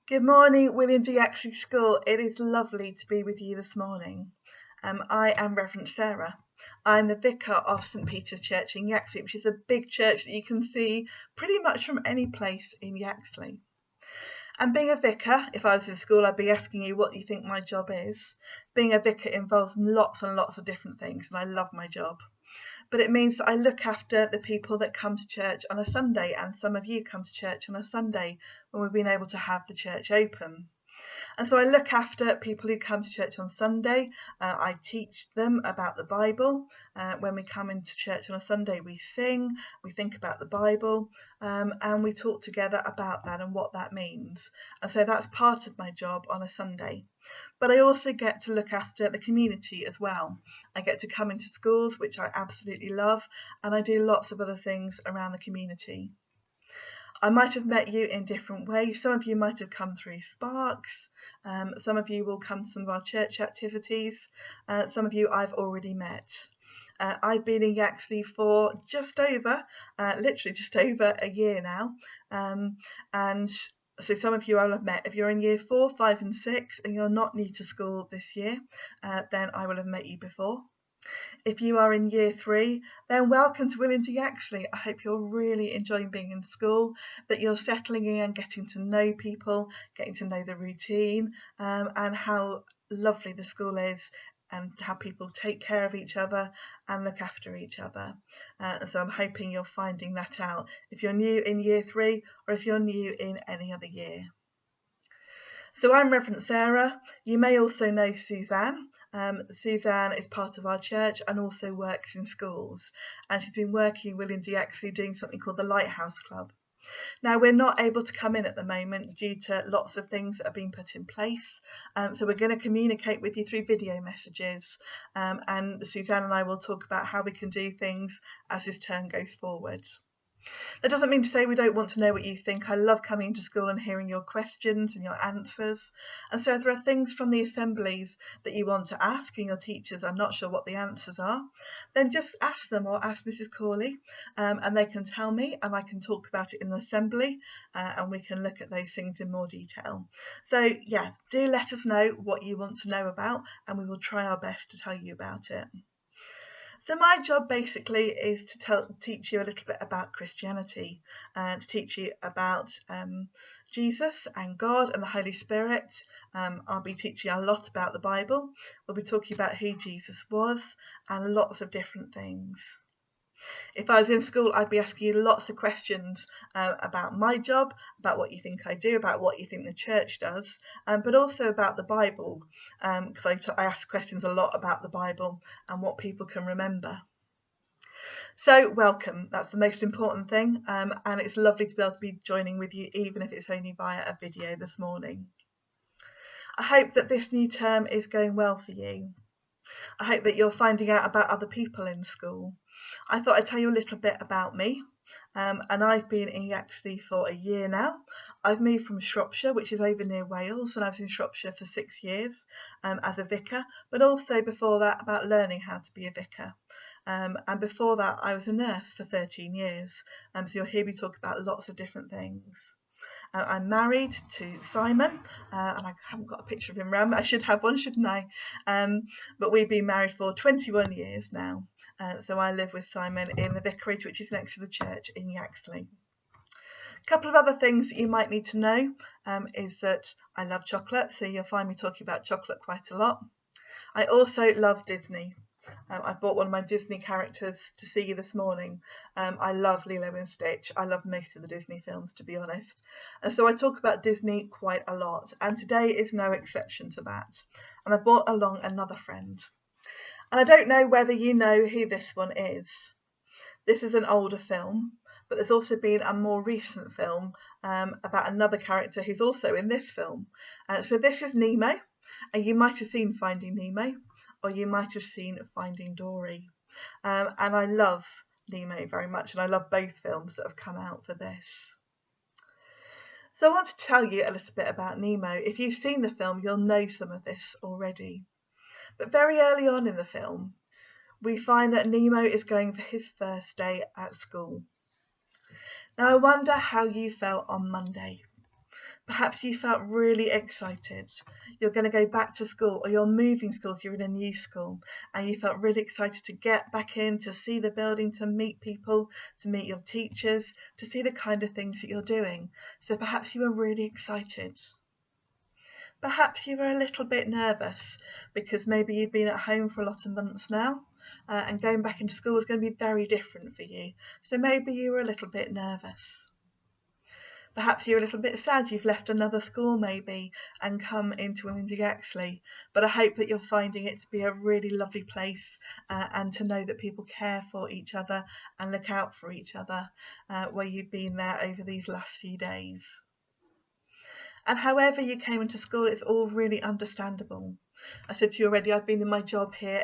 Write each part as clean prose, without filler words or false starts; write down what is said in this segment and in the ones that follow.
Good morning, William De Yaxley School. It is lovely to be with you this morning. I am Reverend Sarah. I'm the vicar of St Peter's Church in Yaxley, which is a big church that you can see pretty much from any place in Yaxley. And being a vicar, if I was in school, I'd be asking you what you think my job is. Being a vicar involves lots and lots of different things, and I love my job. But it means that I look after the people that come to church on a Sunday, and some of you come to church on a Sunday when we've been able to have the church open. And so I look after people who come to church on Sunday. I teach them about the Bible. When we come into church on a Sunday, we sing, we think about the Bible, and we talk together about that and what that means. And so that's part of my job on a Sunday. But I also get to look after the community as well. I get to come into schools, which I absolutely love, and I do lots of other things around the community. I might have met you in different ways. Some of you might have come through Sparks. Some of you will come to some of our church activities. Some of you I've already met. I've been in Yaxley for literally just over a year now. And so some of you I will have met. If you're in year 4, 5 and 6 and you're not new to school this year, then I will have met you before. If you are in year 3, then welcome to William De Yaxley. I hope you're really enjoying being in school, that you're settling in and getting to know people, getting to know the routine, and how lovely the school is and how people take care of each other and look after each other. So I'm hoping you're finding that out if you're new in year 3 or if you're new in any other year. So I'm Reverend Sarah. You may also know Suzanne. Suzanne is part of our church and also works in schools. And she's been working with William De Yaxley doing something called the Lighthouse Club. Now, we're not able to come in at the moment due to lots of things that are being put in place. So we're going to communicate with you through video messages. And Suzanne and I will talk about how we can do things as this term goes forward. That doesn't mean to say we don't want to know what you think. I love coming to school and hearing your questions and your answers. And so if there are things from the assemblies that you want to ask and your teachers are not sure what the answers are, then just ask them or ask Mrs. Corley, and they can tell me and I can talk about it in the assembly, and we can look at those things in more detail. So yeah, do let us know what you want to know about and we will try our best to tell you about it. So my job basically is to teach you a little bit about Christianity and to teach you about Jesus and God and the Holy Spirit. I'll be teaching a lot about the Bible. We'll be talking about who Jesus was and lots of different things. If I was in school, I'd be asking you lots of questions about my job, about what you think I do, about what you think the church does, but also about the Bible, because I ask questions a lot about the Bible and what people can remember. So welcome, that's the most important thing, and it's lovely to be able to be joining with you, even if it's only via a video this morning. I hope that this new term is going well for you. I hope that you're finding out about other people in school. I thought I'd tell you a little bit about me, and I've been in Yaxley for a year now. I've moved from Shropshire, which is over near Wales, and I was in Shropshire for 6 years as a vicar, but also before that about learning how to be a vicar. And before that I was a nurse for 13 years, so you'll hear me talk about lots of different things. I'm married to Simon, and I haven't got a picture of him around, but I should have one, shouldn't I? But we've been married for 21 years now, so I live with Simon in the vicarage, which is next to the church in Yaxley. A couple of other things that you might need to know is that I love chocolate, so you'll find me talking about chocolate quite a lot. I also love Disney. I bought one of my Disney characters to see you this morning. I love Lilo and Stitch. I love most of the Disney films, to be honest. And so I talk about Disney quite a lot, and today is no exception to that. And I brought along another friend. And I don't know whether you know who this one is. This is an older film, but there's also been a more recent film about another character who's also in this film. So this is Nemo, and you might have seen Finding Nemo, or you might have seen Finding Dory. And I love Nemo very much, and I love both films that have come out for this. So I want to tell you a little bit about Nemo. If you've seen the film, you'll know some of this already. But very early on in the film, we find that Nemo is going for his first day at school. Now I wonder how you felt on Monday. Perhaps you felt really excited. You're going to go back to school, or you're moving schools, you're in a new school, and you felt really excited to get back in, to see the building, to meet people, to meet your teachers, to see the kind of things that you're doing. So perhaps you were really excited. Perhaps you were a little bit nervous because maybe you've been at home for a lot of months now, and going back into school is going to be very different for you. So maybe you were a little bit nervous. Perhaps you're a little bit sad you've left another school maybe and come into William De Yaxley, but I hope that you're finding it to be a really lovely place, and to know that people care for each other and look out for each other where you've been there over these last few days. And however you came into school, it's all really understandable. I said to you already, I've been in my job here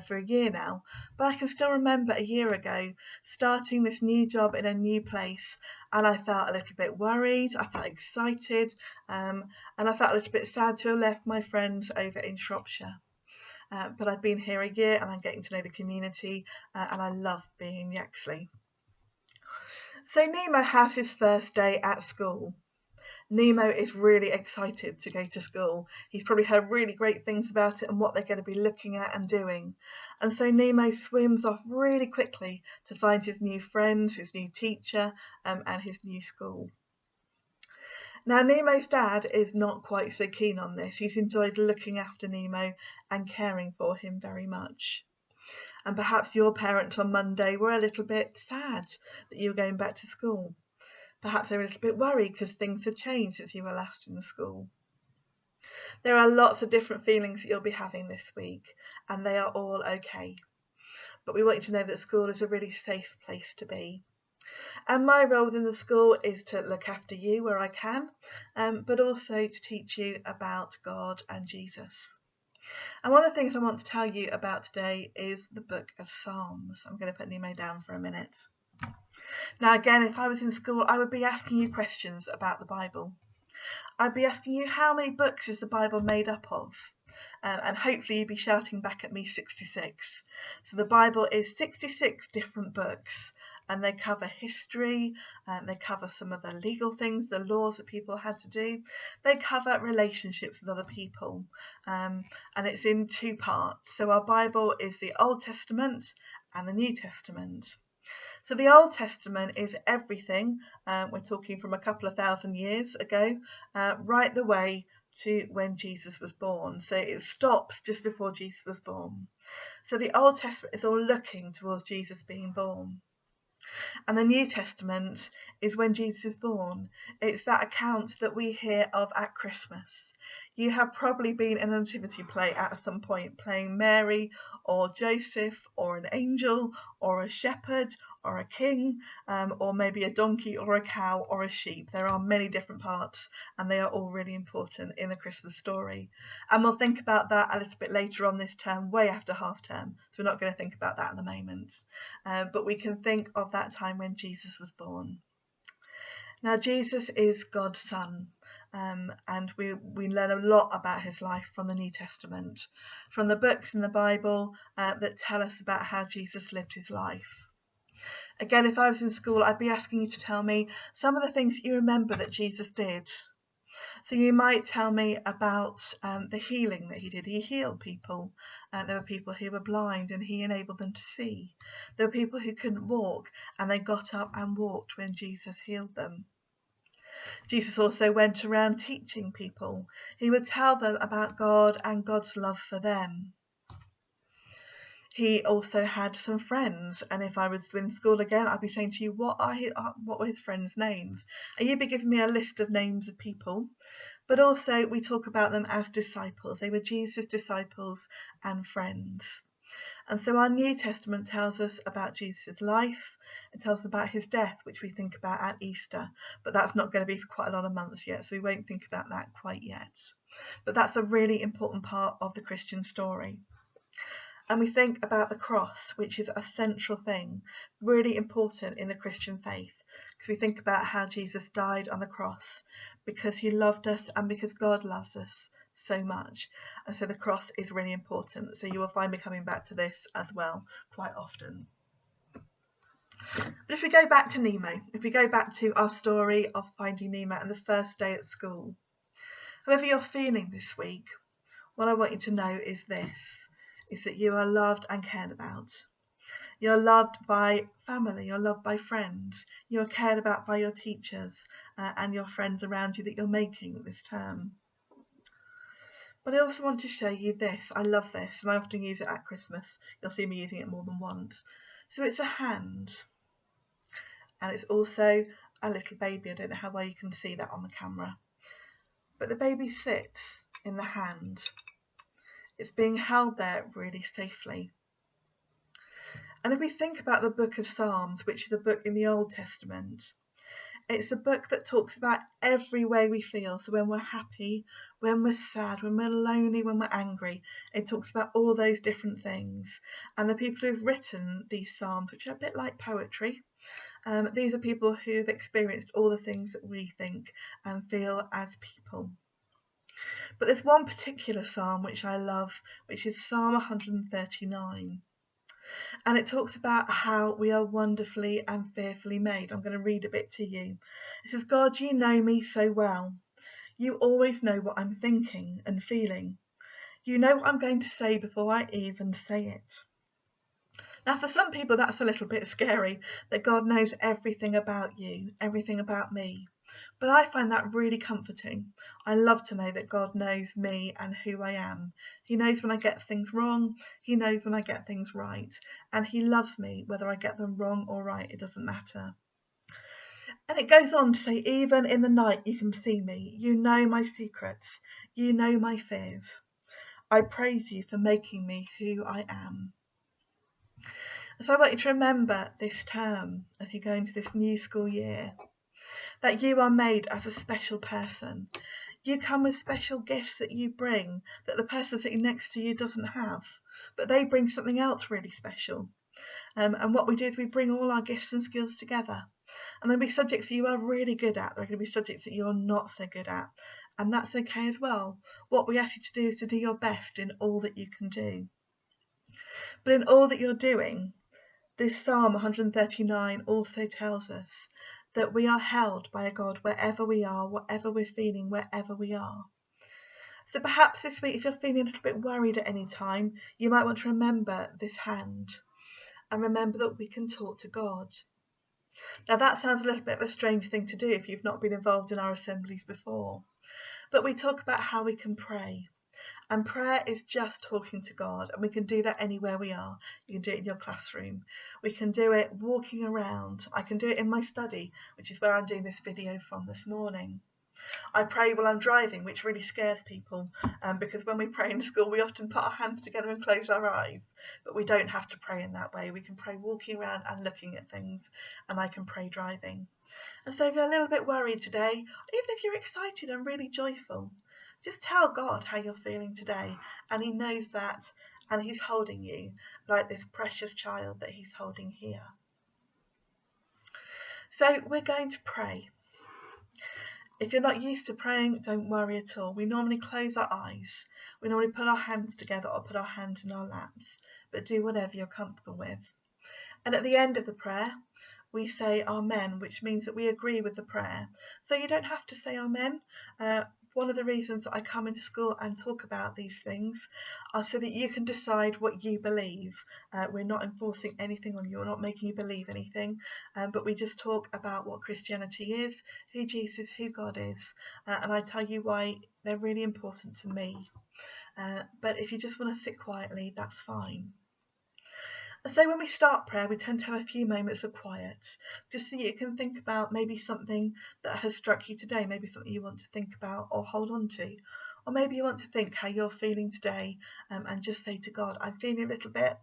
for a year now, but I can still remember a year ago starting this new job in a new place, and I felt a little bit worried, I felt excited, and I felt a little bit sad to have left my friends over in Shropshire. But I've been here a year and I'm getting to know the community, and I love being in Yaxley. So Nemo has his first day at school. Nemo is really excited to go to school. He's probably heard really great things about it and what they're going to be looking at and doing. And so Nemo swims off really quickly to find his new friends, his new teacher, and his new school. Now, Nemo's dad is not quite so keen on this. He's enjoyed looking after Nemo and caring for him very much. And perhaps your parents on Monday were a little bit sad that you were going back to school. Perhaps they were a little bit worried because things had changed since you were last in the school. There are lots of different feelings that you'll be having this week, and they are all okay. But we want you to know that school is a really safe place to be. And my role within the school is to look after you where I can, but also to teach you about God and Jesus. And one of the things I want to tell you about today is the book of Psalms. I'm going to put Nemo down for a minute. Now again, if I was in school, I would be asking you questions about the Bible. I'd be asking you, how many books is the Bible made up of? And hopefully you'd be shouting back at me 66. So the Bible is 66 different books, and they cover history, and they cover some of the legal things, the laws that people had to do. They cover relationships with other people, and it's in two parts. So our Bible is the Old Testament and the New Testament. So the Old Testament is everything, we're talking from a couple of thousand years ago, right the way to when Jesus was born. So it stops just before Jesus was born. So the Old Testament is all looking towards Jesus being born. And the New Testament is when Jesus is born. It's that account that we hear of at Christmas. You have probably been in a nativity play at some point, playing Mary or Joseph or an angel or a shepherd or a king, or maybe a donkey or a cow or a sheep. There are many different parts, and they are all really important in the Christmas story. And we'll think about that a little bit later on this term, way after half term. So we're not going to think about that at the moment. But we can think of that time when Jesus was born. Now, Jesus is God's Son. And we learn a lot about his life from the New Testament, from the books in the Bible that tell us about how Jesus lived his life. Again, if I was in school, I'd be asking you to tell me some of the things that you remember that Jesus did. So you might tell me about the healing that he did. He healed people. There were people who were blind and he enabled them to see. There were people who couldn't walk and they got up and walked when Jesus healed them. Jesus also went around teaching people. He would tell them about God and God's love for them. He also had some friends, and if I was in school again, I'd be saying to you, what were his friends' names? And you'd be giving me a list of names of people, but also we talk about them as disciples. They were Jesus' disciples and friends. And so our New Testament tells us about Jesus' life. It tells us about his death, which we think about at Easter, but that's not going to be for quite a lot of months yet, so we won't think about that quite yet. But that's a really important part of the Christian story. And we think about the cross, which is a central thing, really important in the Christian faith, because we think about how Jesus died on the cross because he loved us and because God loves us so much. And so the cross is really important. So you will find me coming back to this as well quite often. But if we go back to Nemo, if we go back to our story of finding Nemo and the first day at school, however you're feeling this week, what I want you to know is this, is that you are loved and cared about. You're loved by family, you're loved by friends, you're cared about by your teachers and your friends around you that you're making this term. But I also want to show you this. I love this, and I often use it at Christmas. You'll see me using it more than once. So it's a hand, and it's also a little baby. I don't know how well you can see that on the camera. But the baby sits in the hand. It's being held there really safely. And if we think about the book of Psalms, which is a book in the Old Testament, it's a book that talks about every way we feel. So when we're happy, when we're sad, when we're lonely, when we're angry, it talks about all those different things. And the people who've written these Psalms, which are a bit like poetry, these are people who've experienced all the things that we think and feel as people. But there's one particular Psalm which I love, which is Psalm 139. And it talks about how we are wonderfully and fearfully made. I'm going to read a bit to you. It says, God, you know me so well. You always know what I'm thinking and feeling. You know what I'm going to say before I even say it. Now, for some people, that's a little bit scary, that God knows everything about you, everything about me. But I find that really comforting. I love to know that God knows me and who I am. He knows when I get things wrong. He knows when I get things right. And he loves me whether I get them wrong or right. It doesn't matter. And it goes on to say, even in the night you can see me. You know my secrets. You know my fears. I praise you for making me who I am. So I want you to remember this term as you go into this new school year, that you are made as a special person. You come with special gifts that you bring that the person sitting next to you doesn't have, but they bring something else really special. And what we do is we bring all our gifts and skills together. And there'll be subjects that you are really good at. There are going to be subjects that you're not so good at. And that's okay as well. What we ask you to do is to do your best in all that you can do. But in all that you're doing, this Psalm 139 also tells us that we are held by a God wherever we are, whatever we're feeling, wherever we are. So perhaps this week, if you're feeling a little bit worried at any time, you might want to remember this hand and remember that we can talk to God. Now that sounds a little bit of a strange thing to do if you've not been involved in our assemblies before, but we talk about how we can pray. And prayer is just talking to God, and we can do that anywhere we are. You can do it in your classroom. We can do it walking around. I can do it in my study, which is where I'm doing this video from this morning. I pray while I'm driving, which really scares people, because when we pray in school, we often put our hands together and close our eyes. But we don't have to pray in that way. We can pray walking around and looking at things, and I can pray driving. And so if you're a little bit worried today, even if you're excited and really joyful, just tell God how you're feeling today, and he knows that, and he's holding you like this precious child that he's holding here. So we're going to pray. If you're not used to praying, don't worry at all. We normally close our eyes. We normally put our hands together or put our hands in our laps, but do whatever you're comfortable with. And at the end of the prayer, we say Amen, which means that we agree with the prayer. So you don't have to say Amen. One of the reasons that I come into school and talk about these things are so that you can decide what you believe. We're not enforcing anything on you, we're not making you believe anything, but we just talk about what Christianity is, who Jesus is, who God is, and I tell you why they're really important to me. But if you just want to sit quietly, that's fine. So when we start prayer, we tend to have a few moments of quiet, just so you can think about maybe something that has struck you today, maybe something you want to think about or hold on to, or maybe you want to think how you're feeling today, and just say to God, I'm feeling a little bit,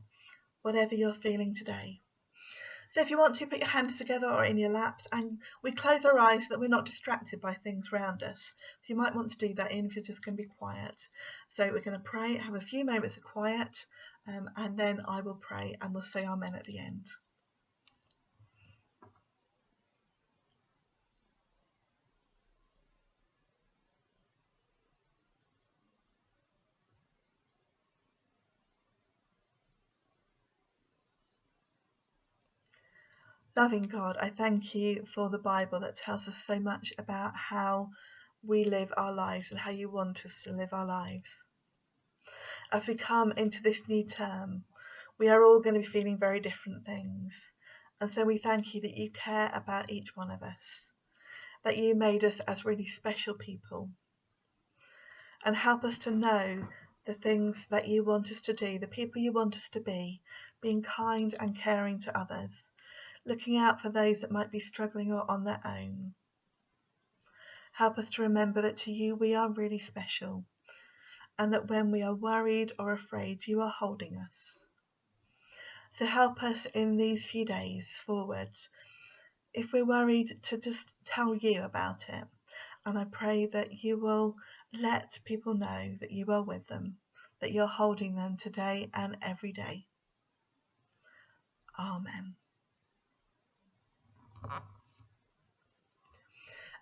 whatever you're feeling today. So if you want to, put your hands together or in your laps, and we close our eyes so that we're not distracted by things around us. So you might want to do that even if you're just going to be quiet. So we're going to pray, have a few moments of quiet, and then I will pray and we'll say Amen at the end. Loving God, I thank you for the Bible that tells us so much about how we live our lives and how you want us to live our lives. As we come into this new term, we are all going to be feeling very different things. And so we thank you that you care about each one of us, that you made us as really special people. And help us to know the things that you want us to do, the people you want us to be, being kind and caring to others, looking out for those that might be struggling or on their own. Help us to remember that to you we are really special, and that when we are worried or afraid, you are holding us. So help us in these few days forward, if we're worried, to just tell you about it. And I pray that you will let people know that you are with them, that you're holding them today and every day. Amen.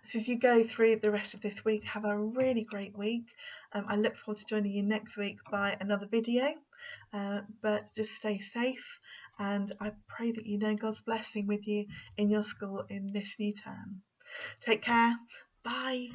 So as you go through the rest of this week, have a really great week. I look forward to joining you next week by another video, but just stay safe, and I pray that you know God's blessing with you in your school in this new term. Take care. Bye.